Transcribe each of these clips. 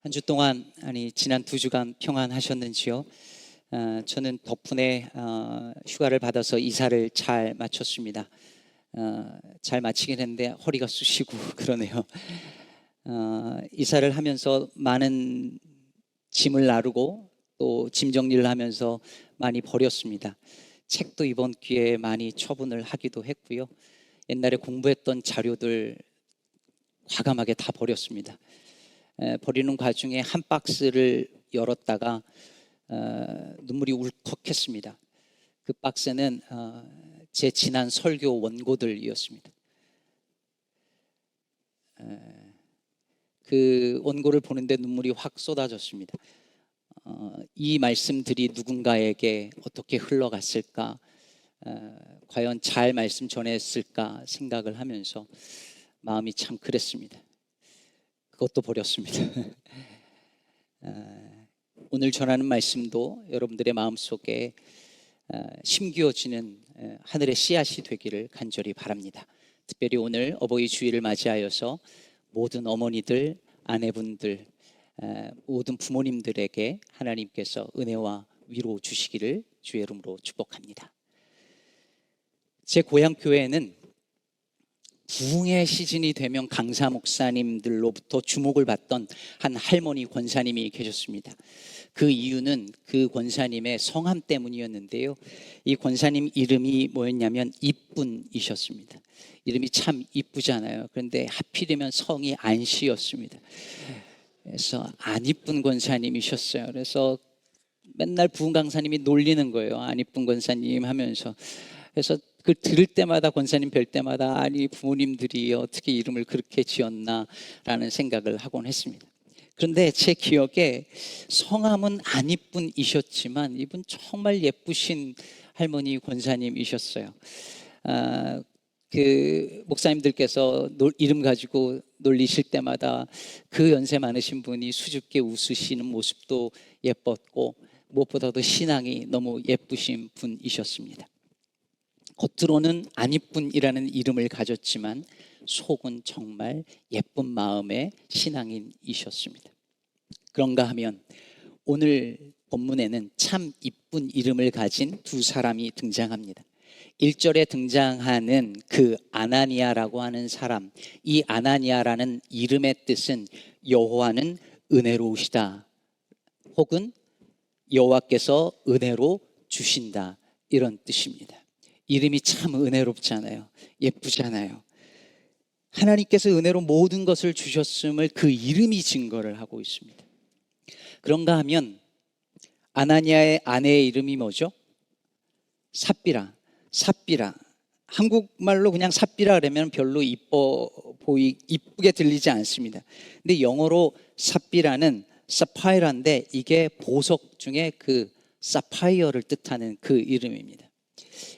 한 주 동안 지난 2주간 평안하셨는지요? 저는 덕분에 휴가를 받아서 이사를 잘 마쳤습니다. 잘 마치긴 했는데 허리가 쑤시고 그러네요. 이사를 하면서 많은 짐을 나르고 또 짐 정리를 하면서 많이 버렸습니다. 책도 이번 기회에 많이 처분을 하기도 했고요. 옛날에 공부했던 자료들 과감하게 다 버렸습니다. 버리는 과정에 한 박스를 열었다가 눈물이 울컥했습니다. 그 박스는 제 지난 설교 원고들이었습니다. 그 원고를 보는데 눈물이 확 쏟아졌습니다. 이 말씀들이 누군가에게 어떻게 흘러갔을까, 과연 잘 말씀 전했을까 생각을 하면서 마음이 참 그랬습니다. 그것도 버렸습니다. 오늘 전하는 말씀도 여러분들의 마음속에 심기어지는 하늘의 씨앗이 되기를 간절히 바랍니다. 특별히 오늘 어버이 주일을 맞이하여서 모든 어머니들, 아내분들, 모든 부모님들에게 하나님께서 은혜와 위로 주시기를 주의 이름으로 축복합니다. 제 고향 교회에는 부흥의 시즌이 되면 강사 목사님들로부터 주목을 받던 한 할머니 권사님이 계셨습니다. 그 이유는 그 권사님의 성함 때문이었는데요. 이 권사님 이름이 뭐였냐면 이쁜이셨습니다. 이름이 참 이쁘잖아요. 그런데 하필이면 성이 안씨였습니다. 그래서 안 이쁜 권사님이셨어요. 그래서 맨날 부흥 강사님이 놀리는 거예요. 안 이쁜 권사님 하면서. 그래서 그 들을 때마다, 권사님 뵐 때마다 아니 부모님들이 어떻게 이름을 그렇게 지었나라는 생각을 하곤 했습니다. 그런데 제 기억에 성함은 안 이쁜이셨지만 이분 정말 예쁘신 할머니 권사님이셨어요. 그 목사님들께서 이름 가지고 놀리실 때마다 그 연세 많으신 분이 수줍게 웃으시는 모습도 예뻤고 무엇보다도 신앙이 너무 예쁘신 분이셨습니다. 겉으로는 안 이쁜이라는 이름을 가졌지만 속은 정말 예쁜 마음의 신앙인이셨습니다. 그런가 하면 오늘 본문에는 참 이쁜 이름을 가진 두 사람이 등장합니다. 1절에 등장하는 그 아나니아라고 하는 사람, 이 아나니아라는 이름의 뜻은 여호와는 은혜로우시다, 혹은 여호와께서 은혜로 주신다, 이런 뜻입니다. 이름이 참 은혜롭잖아요. 예쁘잖아요. 하나님께서 은혜로 모든 것을 주셨음을 그 이름이 증거를 하고 있습니다. 그런가 하면 아나니아의 아내의 이름이 뭐죠? 삽비라. 한국말로 그냥 삽비라 그러면 별로 이쁘게 들리지 않습니다. 근데 영어로 삽비라는 사파이어인데 이게 보석 중에 그 사파이어를 뜻하는 그 이름입니다.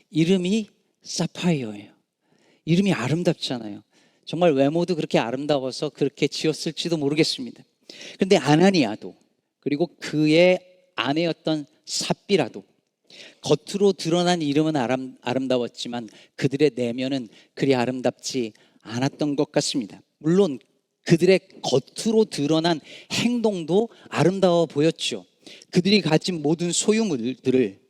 이름이 사파이어예요. 이름이 아름답잖아요. 정말 외모도 그렇게 아름다워서 그렇게 지었을지도 모르겠습니다. 그런데 아나니아도, 그리고 그의 아내였던 삽비라도 겉으로 드러난 이름은 아름다웠지만 그들의 내면은 그리 아름답지 않았던 것 같습니다. 물론 그들의 겉으로 드러난 행동도 아름다워 보였죠. 그들이 가진 모든 소유물들을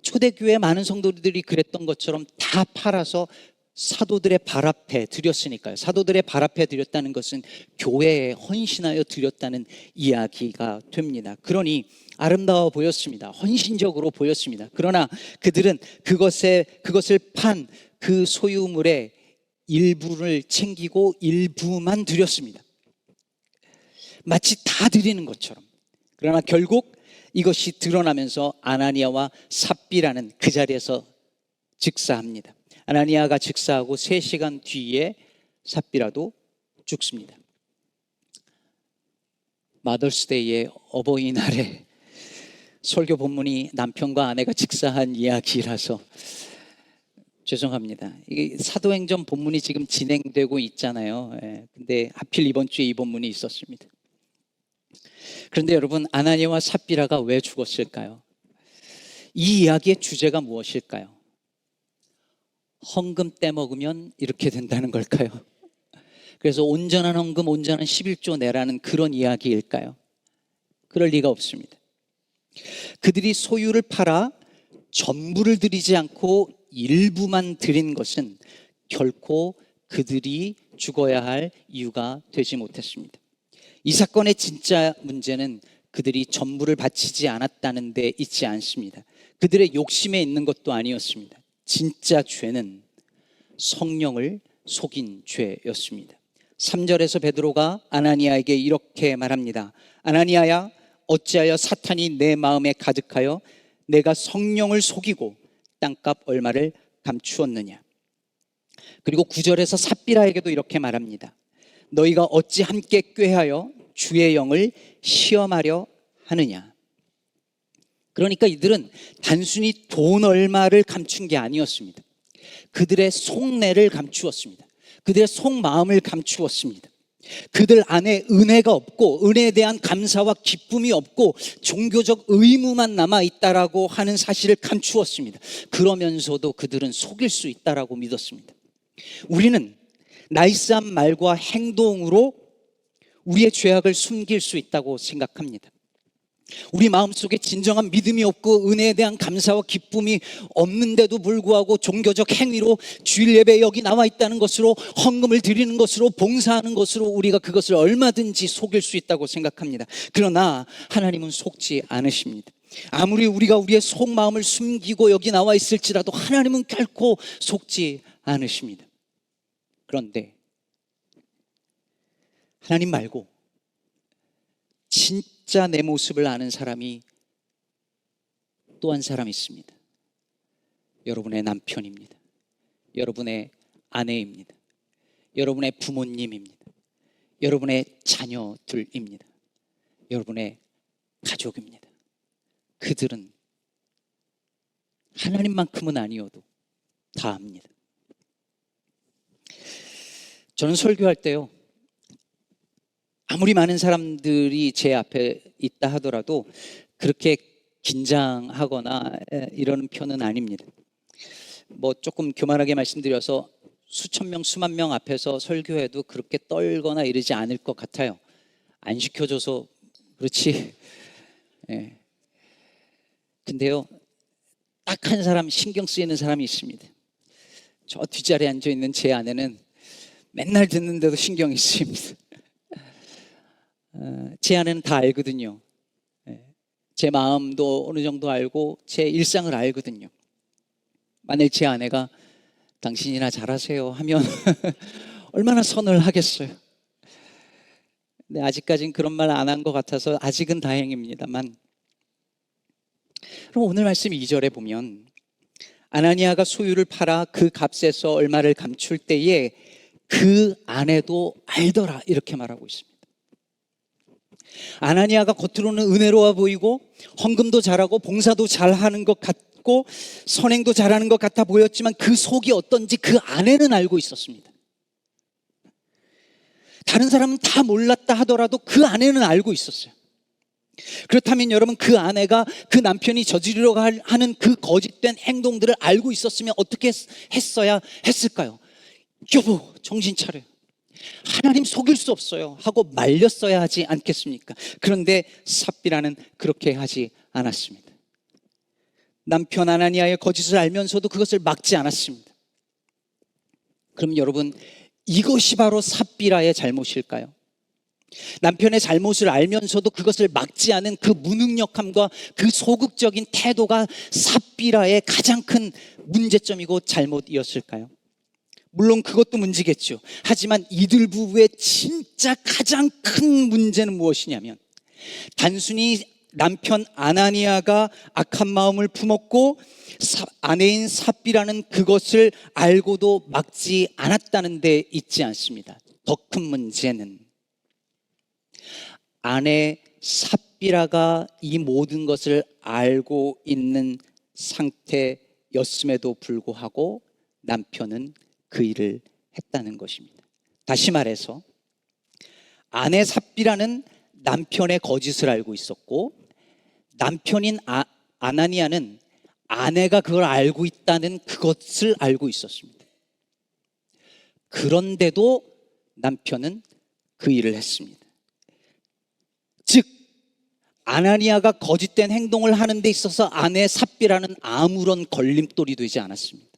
초대교회 많은 성도들이 그랬던 것처럼 다 팔아서 사도들의 발 앞에 드렸으니까요. 사도들의 발 앞에 드렸다는 것은 교회에 헌신하여 드렸다는 이야기가 됩니다. 그러니 아름다워 보였습니다. 헌신적으로 보였습니다. 그러나 그들은 그것을 판 그 소유물의 일부를 챙기고 일부만 드렸습니다. 마치 다 드리는 것처럼. 그러나 결국 이것이 드러나면서 아나니아와 삽비라는 그 자리에서 즉사합니다. 아나니아가 즉사하고 3시간 뒤에 삽비라도 죽습니다. 마더스데이의 어버이날에 설교 본문이 남편과 아내가 즉사한 이야기라서 죄송합니다. 이게 사도행전 본문이 지금 진행되고 있잖아요. 근데 하필 이번 주에 이 본문이 있었습니다. 그런데 여러분, 아나니아와 삽비라가 왜 죽었을까요? 이 이야기의 주제가 무엇일까요? 헌금 떼먹으면 이렇게 된다는 걸까요? 그래서 온전한 헌금, 온전한 11조 내라는 그런 이야기일까요? 그럴 리가 없습니다. 그들이 소유를 팔아 전부를 드리지 않고 일부만 드린 것은 결코 그들이 죽어야 할 이유가 되지 못했습니다. 이 사건의 진짜 문제는 그들이 전부를 바치지 않았다는 데 있지 않습니다. 그들의 욕심에 있는 것도 아니었습니다. 진짜 죄는 성령을 속인 죄였습니다. 3절에서 베드로가 아나니아에게 이렇게 말합니다. 아나니아야, 어찌하여 사탄이 내 마음에 가득하여 내가 성령을 속이고 땅값 얼마를 감추었느냐. 그리고 9절에서 삽비라에게도 이렇게 말합니다. 너희가 어찌 함께 꾀하여 주의 영을 시험하려 하느냐. 그러니까 이들은 단순히 돈 얼마를 감춘 게 아니었습니다. 그들의 속내를 감추었습니다. 그들의 속마음을 감추었습니다. 그들 안에 은혜가 없고 은혜에 대한 감사와 기쁨이 없고 종교적 의무만 남아있다라고 하는 사실을 감추었습니다. 그러면서도 그들은 속일 수 있다라고 믿었습니다. 우리는 나이스한 말과 행동으로 우리의 죄악을 숨길 수 있다고 생각합니다. 우리 마음속에 진정한 믿음이 없고 은혜에 대한 감사와 기쁨이 없는데도 불구하고 종교적 행위로 주일 예배에 여기 나와 있다는 것으로 헌금을 드리는 것으로 봉사하는 것으로 우리가 그것을 얼마든지 속일 수 있다고 생각합니다. 그러나 하나님은 속지 않으십니다. 아무리 우리가 우리의 속마음을 숨기고 여기 나와 있을지라도 하나님은 결코 속지 않으십니다. 그런데 하나님 말고 진짜 내 모습을 아는 사람이 또 한 사람 있습니다. 여러분의 남편입니다. 여러분의 아내입니다. 여러분의 부모님입니다. 여러분의 자녀들입니다. 여러분의 가족입니다. 그들은 하나님만큼은 아니어도 다 압니다. 저는 설교할 때요, 아무리 많은 사람들이 제 앞에 있다 하더라도 그렇게 긴장하거나 이러는 편은 아닙니다. 뭐 조금 교만하게 말씀드려서 수천 명, 수만 명 앞에서 설교해도 그렇게 떨거나 이러지 않을 것 같아요. 안 시켜줘서 그렇지. 예. 근데요, 딱 한 사람 신경 쓰이는 사람이 있습니다. 저 뒷자리에 앉아있는 제 아내는 맨날 듣는데도 신경이 쓰입니다. 제 아내는 다 알거든요. 제 마음도 어느 정도 알고 제 일상을 알거든요. 만일 제 아내가 당신이나 잘하세요 하면 얼마나 선을 하겠어요. 근데 아직까지는 그런 말 안 한 것 같아서 아직은 다행입니다만, 그럼 오늘 말씀 2절에 보면 아나니아가 소유를 팔아 그 값에서 얼마를 감출 때에 그 아내도 알더라 이렇게 말하고 있습니다. 아나니아가 겉으로는 은혜로워 보이고 헌금도 잘하고 봉사도 잘하는 것 같고 선행도 잘하는 것 같아 보였지만 그 속이 어떤지 그 아내는 알고 있었습니다. 다른 사람은 다 몰랐다 하더라도 그 아내는 알고 있었어요. 그렇다면 여러분, 그 아내가 그 남편이 저지르려고 하는 그 거짓된 행동들을 알고 있었으면 어떻게 했어야 했을까요? 여보, 정신 차려요. 하나님 속일 수 없어요 하고 말렸어야 하지 않겠습니까? 그런데 삽비라는 그렇게 하지 않았습니다. 남편 아나니아의 거짓을 알면서도 그것을 막지 않았습니다. 그럼 여러분, 이것이 바로 삽비라의 잘못일까요? 남편의 잘못을 알면서도 그것을 막지 않은 그 무능력함과 그 소극적인 태도가 삽비라의 가장 큰 문제점이고 잘못이었을까요? 물론 그것도 문제겠죠. 하지만 이들 부부의 진짜 가장 큰 문제는 무엇이냐면, 단순히 남편 아나니아가 악한 마음을 품었고 아내인 삽비라는 그것을 알고도 막지 않았다는 데 있지 않습니다. 더 큰 문제는 아내 삽비라가 이 모든 것을 알고 있는 상태였음에도 불구하고 남편은 그 일을 했다는 것입니다. 다시 말해서 아내 삽비라는 남편의 거짓을 알고 있었고, 남편인 아나니아는 아내가 그걸 알고 있다는 그것을 알고 있었습니다. 그런데도 남편은 그 일을 했습니다. 즉 아나니아가 거짓된 행동을 하는 데 있어서 아내 삽비라는 아무런 걸림돌이 되지 않았습니다.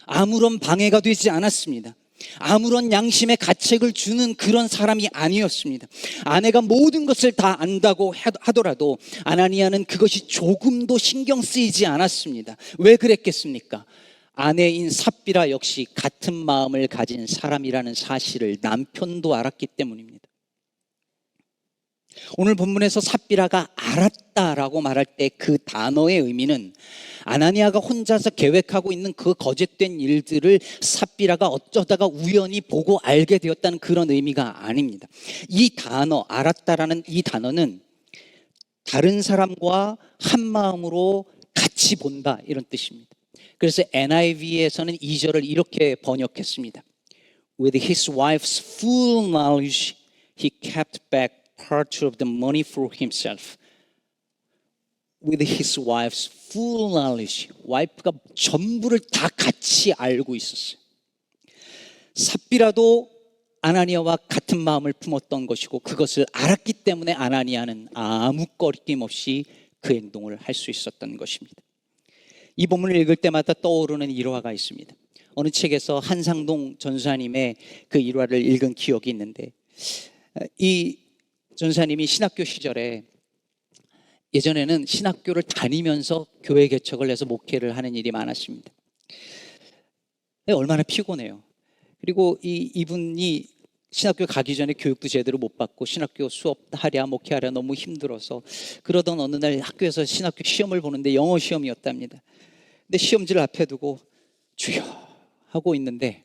아무런 방해가 되지 않았습니다. 아무런 양심의 가책을 주는 그런 사람이 아니었습니다. 아내가 모든 것을 다 안다고 하더라도 아나니아는 그것이 조금도 신경 쓰이지 않았습니다. 왜 그랬겠습니까? 아내인 삽비라 역시 같은 마음을 가진 사람이라는 사실을 남편도 알았기 때문입니다. 오늘 본문에서 삽비라가 알았다라고 말할 때 그 단어의 의미는 아나니아가 혼자서 계획하고 있는 그 거짓된 일들을 삽비라가 어쩌다가 우연히 보고 알게 되었다는 그런 의미가 아닙니다. 이 단어, 알았다라는 이 단어는 다른 사람과 한 마음으로 같이 본다 이런 뜻입니다. 그래서 NIV에서는 2절을 이렇게 번역했습니다. With his wife's full knowledge, he kept back part of the money for himself. With his wife's full knowledge. 와이프가 전부를 다 같이 알고 있었어요. 삽비라도 아나니아와 같은 마음을 품었던 것이고 그것을 알았기 때문에 아나니아는 아무 꺼리낌 없이 그 행동을 할 수 있었던 것입니다. 이 본문을 읽을 때마다 떠오르는 일화가 있습니다. 어느 책에서 한상동 전사님의 그 일화를 읽은 기억이 있는데 이 전사님이 신학교 시절에 예전에는 신학교를 다니면서 교회 개척을 해서 목회를 하는 일이 많았습니다. 얼마나 피곤해요. 그리고 이분이 신학교 가기 전에 교육도 제대로 못 받고 신학교 수업하랴 목회하랴 너무 힘들어서 그러던 어느 날 학교에서 신학교 시험을 보는데 영어 시험이었답니다. 근데 시험지를 앞에 두고 주여 하고 있는데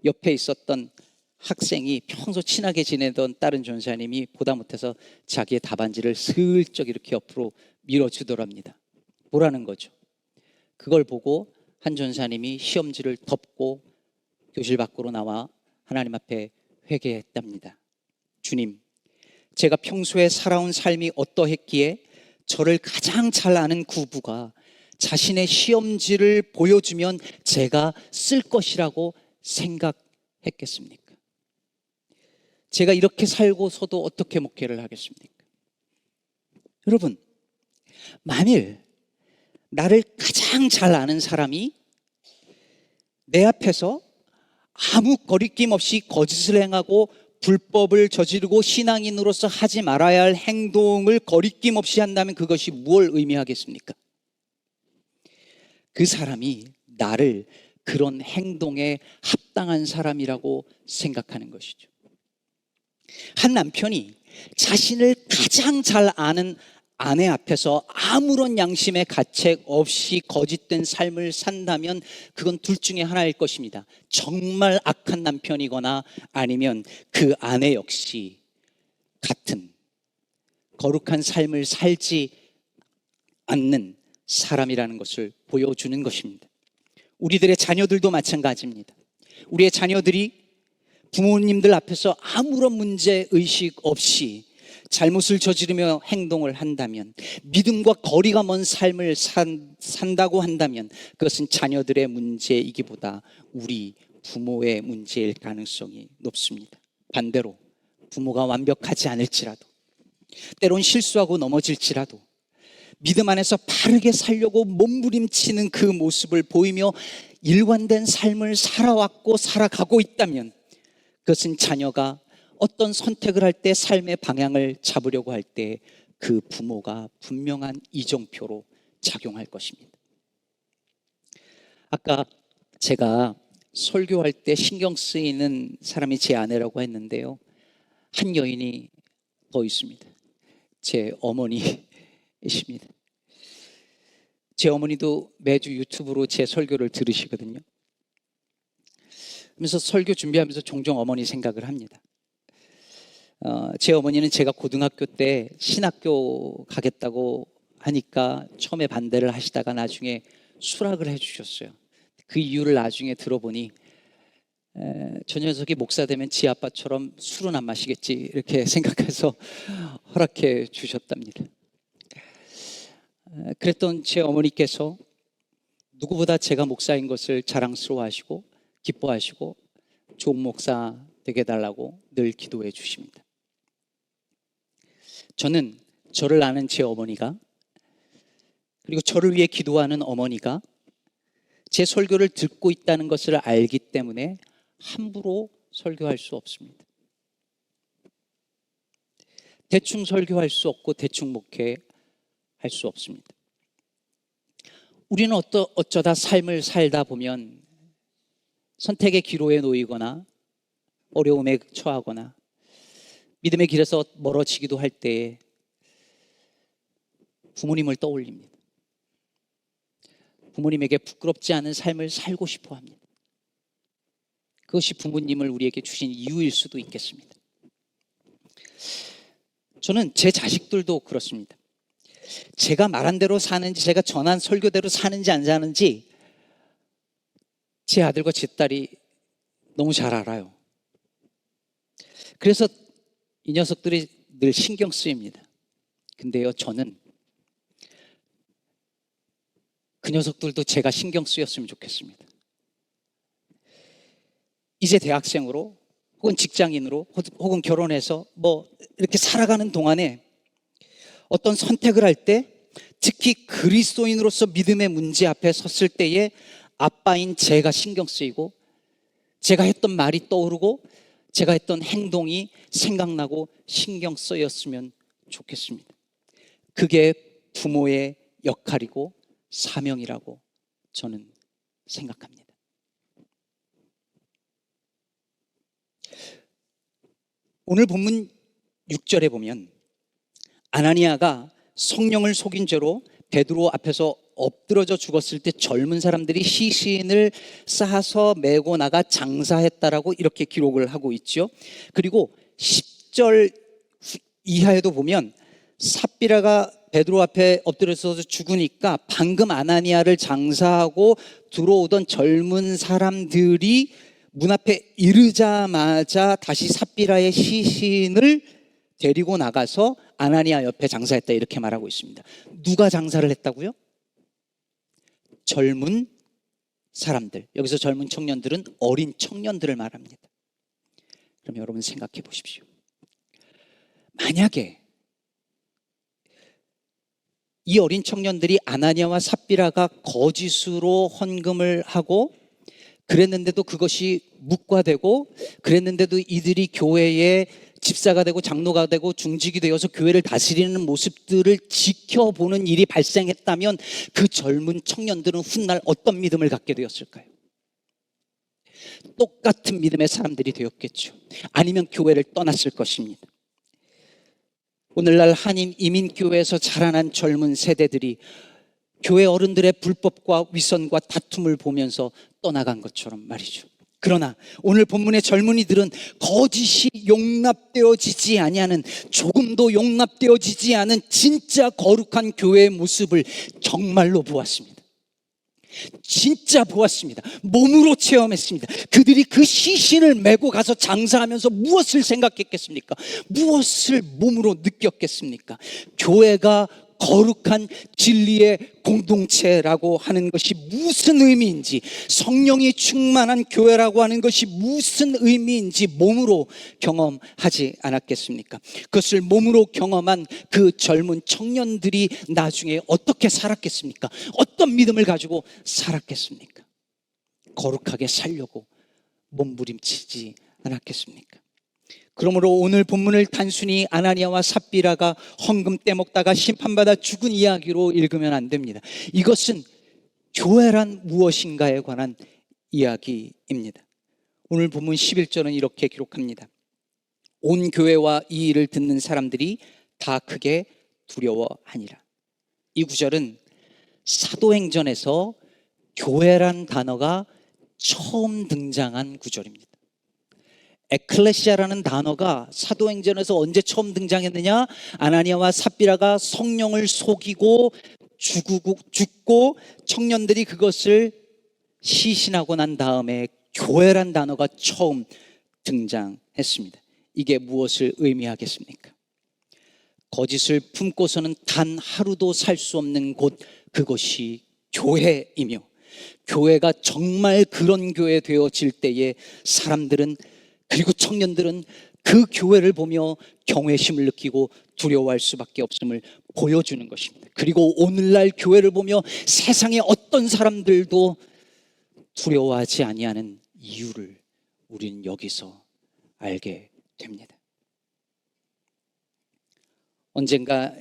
옆에 있었던 학생이 평소 친하게 지내던 다른 전사님이 보다 못해서 자기의 답안지를 슬쩍 이렇게 옆으로 밀어주더랍니다. 보라는 거죠. 그걸 보고 한 전사님이 시험지를 덮고 교실 밖으로 나와 하나님 앞에 회개했답니다. 주님, 제가 평소에 살아온 삶이 어떠했기에 저를 가장 잘 아는 구부가 자신의 시험지를 보여주면 제가 쓸 것이라고 생각했겠습니까? 제가 이렇게 살고서도 어떻게 목회를 하겠습니까? 여러분, 만일 나를 가장 잘 아는 사람이 내 앞에서 아무 거리낌 없이 거짓을 행하고 불법을 저지르고 신앙인으로서 하지 말아야 할 행동을 거리낌 없이 한다면 그것이 무엇을 의미하겠습니까? 그 사람이 나를 그런 행동에 합당한 사람이라고 생각하는 것이죠. 한 남편이 자신을 가장 잘 아는 아내 앞에서 아무런 양심의 가책 없이 거짓된 삶을 산다면 그건 둘 중에 하나일 것입니다. 정말 악한 남편이거나 아니면 그 아내 역시 같은 거룩한 삶을 살지 않는 사람이라는 것을 보여주는 것입니다. 우리들의 자녀들도 마찬가지입니다. 우리의 자녀들이 부모님들 앞에서 아무런 문제의식 없이 잘못을 저지르며 행동을 한다면, 믿음과 거리가 먼 삶을 산다고 한다면 그것은 자녀들의 문제이기보다 우리 부모의 문제일 가능성이 높습니다. 반대로 부모가 완벽하지 않을지라도, 때론 실수하고 넘어질지라도 믿음 안에서 바르게 살려고 몸부림치는 그 모습을 보이며 일관된 삶을 살아왔고 살아가고 있다면 그것은 자녀가 어떤 선택을 할 때 삶의 방향을 잡으려고 할 때 그 부모가 분명한 이정표로 작용할 것입니다. 아까 제가 설교할 때 신경 쓰이는 사람이 제 아내라고 했는데요, 한 여인이 더 있습니다. 제 어머니이십니다. 제 어머니도 매주 유튜브로 제 설교를 들으시거든요. 그래서 설교 준비하면서 종종 어머니 생각을 합니다. 제 어머니는 제가 고등학교 때 신학교 가겠다고 하니까 처음에 반대를 하시다가 나중에 수락을 해주셨어요. 그 이유를 나중에 들어보니 저 녀석이 목사 되면 지 아빠처럼 술은 안 마시겠지 이렇게 생각해서 허락해 주셨답니다. 그랬던 제 어머니께서 누구보다 제가 목사인 것을 자랑스러워하시고 기뻐하시고 좋은 목사 되게 해달라고 늘 기도해 주십니다. 저는 저를 아는 제 어머니가, 그리고 저를 위해 기도하는 어머니가 제 설교를 듣고 있다는 것을 알기 때문에 함부로 설교할 수 없습니다. 대충 설교할 수 없고 대충 목회할 수 없습니다. 우리는 어쩌다 삶을 살다 보면 선택의 기로에 놓이거나 어려움에 처하거나 믿음의 길에서 멀어지기도 할 때에 부모님을 떠올립니다. 부모님에게 부끄럽지 않은 삶을 살고 싶어 합니다. 그것이 부모님을 우리에게 주신 이유일 수도 있겠습니다. 저는 제 자식들도 그렇습니다. 제가 말한 대로 사는지, 제가 전한 설교대로 사는지 안 사는지 제 아들과 제 딸이 너무 잘 알아요. 그래서 이 녀석들이 늘 신경 쓰입니다. 근데요, 저는 그 녀석들도 제가 신경 쓰였으면 좋겠습니다. 이제 대학생으로 혹은 직장인으로 혹은 결혼해서 이렇게 살아가는 동안에 어떤 선택을 할 때, 특히 그리스도인으로서 믿음의 문제 앞에 섰을 때에 아빠인 제가 신경 쓰이고, 제가 했던 말이 떠오르고, 제가 했던 행동이 생각나고 신경 쓰였으면 좋겠습니다. 그게 부모의 역할이고 사명이라고 저는 생각합니다. 오늘 본문 6절에 보면 아나니아가 성령을 속인 죄로 베드로 앞에서 엎드러져 죽었을 때 젊은 사람들이 시신을 싸서 메고 나가 장사했다라고 이렇게 기록을 하고 있죠. 그리고 10절 이하에도 보면 삽비라가 베드로 앞에 엎드려서 죽으니까 방금 아나니아를 장사하고 들어오던 젊은 사람들이 문 앞에 이르자마자 다시 삽비라의 시신을 데리고 나가서 아나니아 옆에 장사했다, 이렇게 말하고 있습니다. 누가 장사를 했다고요? 젊은 사람들. 여기서 젊은 청년들은 어린 청년들을 말합니다. 그럼 여러분 생각해 보십시오. 만약에 이 어린 청년들이 아나니아와 삽비라가 거짓으로 헌금을 하고 그랬는데도 그것이 묵과되고, 그랬는데도 이들이 교회에 집사가 되고 장로가 되고 중직이 되어서 교회를 다스리는 모습들을 지켜보는 일이 발생했다면 그 젊은 청년들은 훗날 어떤 믿음을 갖게 되었을까요? 똑같은 믿음의 사람들이 되었겠죠. 아니면 교회를 떠났을 것입니다. 오늘날 한인 이민교회에서 자라난 젊은 세대들이 교회 어른들의 불법과 위선과 다툼을 보면서 떠나간 것처럼 말이죠. 그러나 오늘 본문의 젊은이들은 거짓이 용납되어지지 아니하는, 조금도 용납되어지지 않은 진짜 거룩한 교회의 모습을 정말로 보았습니다. 진짜 보았습니다. 몸으로 체험했습니다. 그들이 그 시신을 메고 가서 장사하면서 무엇을 생각했겠습니까? 무엇을 몸으로 느꼈겠습니까? 교회가 거룩한 진리의 공동체라고 하는 것이 무슨 의미인지, 성령이 충만한 교회라고 하는 것이 무슨 의미인지 몸으로 경험하지 않았겠습니까? 그것을 몸으로 경험한 그 젊은 청년들이 나중에 어떻게 살았겠습니까? 어떤 믿음을 가지고 살았겠습니까? 거룩하게 살려고 몸부림치지 않았겠습니까? 그러므로 오늘 본문을 단순히 아나니아와 삽비라가 헌금 떼먹다가 심판받아 죽은 이야기로 읽으면 안 됩니다. 이것은 교회란 무엇인가에 관한 이야기입니다. 오늘 본문 11절은 이렇게 기록합니다. 온 교회와 이 일을 듣는 사람들이 다 크게 두려워하니라. 이 구절은 사도행전에서 교회란 단어가 처음 등장한 구절입니다. 에클레시아라는 단어가 사도행전에서 언제 처음 등장했느냐? 아나니아와 삽비라가 성령을 속이고 죽고 청년들이 그것을 시신하고 난 다음에 교회란 단어가 처음 등장했습니다. 이게 무엇을 의미하겠습니까? 거짓을 품고서는 단 하루도 살 수 없는 곳, 그것이 교회이며, 교회가 정말 그런 교회 되어질 때에 사람들은 그리고 청년들은 그 교회를 보며 경외심을 느끼고 두려워할 수밖에 없음을 보여주는 것입니다. 그리고 오늘날 교회를 보며 세상의 어떤 사람들도 두려워하지 아니하는 이유를 우리는 여기서 알게 됩니다. 언젠가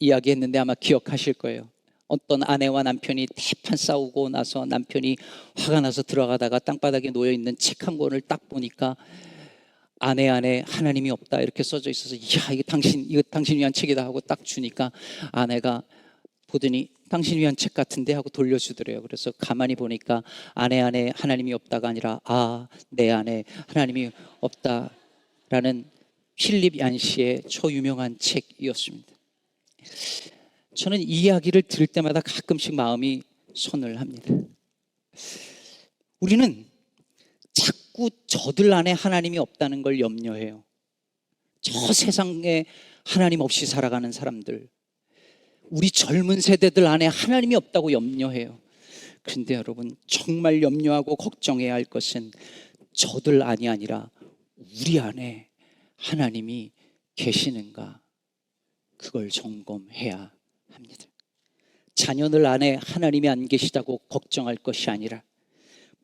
이야기했는데 아마 기억하실 거예요. 어떤 아내와 남편이 대판 싸우고 나서 남편이 화가 나서 들어가다가 땅바닥에 놓여있는 책 한 권을 딱 보니까 아내 안에 하나님이 없다 이렇게 써져 있어서, 이야, 이거 당신 위한 책이다 하고 딱 주니까 아내가 보더니 당신 위한 책 같은데 하고 돌려주더래요. 그래서 가만히 보니까 아내 안에 하나님이 없다가 아니라 내 안에 하나님이 없다라는 필립 얀시의 초유명한 책이었습니다. 저는 이 이야기를 들을 때마다 가끔씩 마음이 손을 합니다. 우리는 자꾸 저들 안에 하나님이 없다는 걸 염려해요. 저 세상에 하나님 없이 살아가는 사람들, 우리 젊은 세대들 안에 하나님이 없다고 염려해요. 그런데 여러분, 정말 염려하고 걱정해야 할 것은 저들 안이 아니라 우리 안에 하나님이 계시는가, 그걸 점검해야 합니다. 자녀들 안에 하나님이 안 계시다고 걱정할 것이 아니라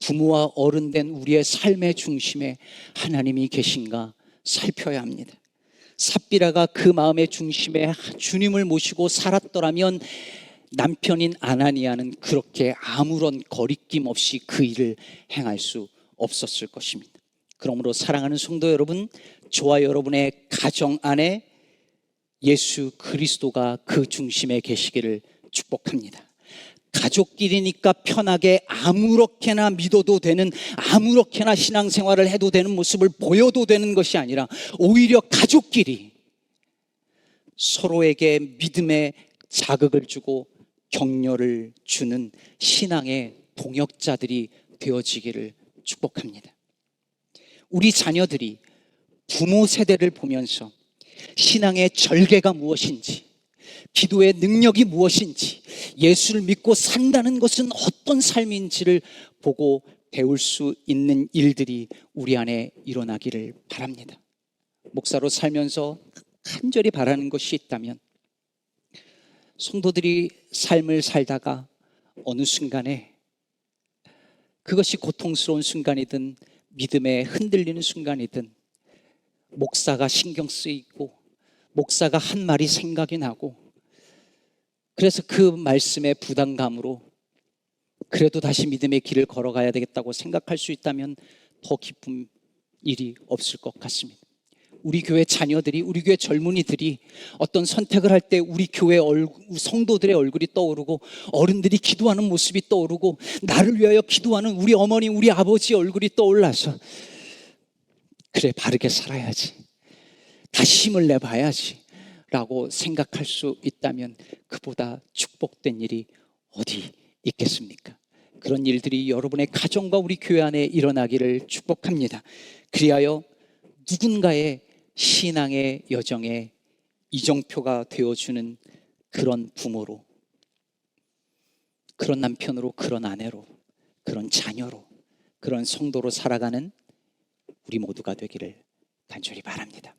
부모와 어른된 우리의 삶의 중심에 하나님이 계신가 살펴야 합니다. 삽비라가 그 마음의 중심에 주님을 모시고 살았더라면 남편인 아나니아는 그렇게 아무런 거리낌 없이 그 일을 행할 수 없었을 것입니다. 그러므로 사랑하는 성도 여러분, 저와 여러분의 가정 안에 예수 그리스도가 그 중심에 계시기를 축복합니다. 가족끼리니까 편하게 아무렇게나 믿어도 되는, 아무렇게나 신앙생활을 해도 되는 모습을 보여도 되는 것이 아니라 오히려 가족끼리 서로에게 믿음의 자극을 주고 격려를 주는 신앙의 동역자들이 되어지기를 축복합니다. 우리 자녀들이 부모 세대를 보면서 신앙의 절개가 무엇인지, 기도의 능력이 무엇인지, 예수를 믿고 산다는 것은 어떤 삶인지를 보고 배울 수 있는 일들이 우리 안에 일어나기를 바랍니다. 목사로 살면서 간절히 바라는 것이 있다면, 성도들이 삶을 살다가 어느 순간에, 그것이 고통스러운 순간이든 믿음에 흔들리는 순간이든, 목사가 신경 쓰이고 목사가 한 말이 생각이 나고, 그래서 그 말씀의 부담감으로 그래도 다시 믿음의 길을 걸어가야 되겠다고 생각할 수 있다면 더 기쁜 일이 없을 것 같습니다. 우리 교회 자녀들이, 우리 교회 젊은이들이 어떤 선택을 할 때 우리 교회 성도들의 얼굴이 떠오르고, 어른들이 기도하는 모습이 떠오르고, 나를 위하여 기도하는 우리 어머니, 우리 아버지 얼굴이 떠올라서, 그래, 바르게 살아야지, 다시 힘을 내봐야지 라고 생각할 수 있다면 그보다 축복된 일이 어디 있겠습니까? 그런 일들이 여러분의 가정과 우리 교회 안에 일어나기를 축복합니다. 그리하여 누군가의 신앙의 여정에 이정표가 되어주는 그런 부모로, 그런 남편으로, 그런 아내로, 그런 자녀로, 그런 성도로 살아가는 우리 모두가 되기를 간절히 바랍니다.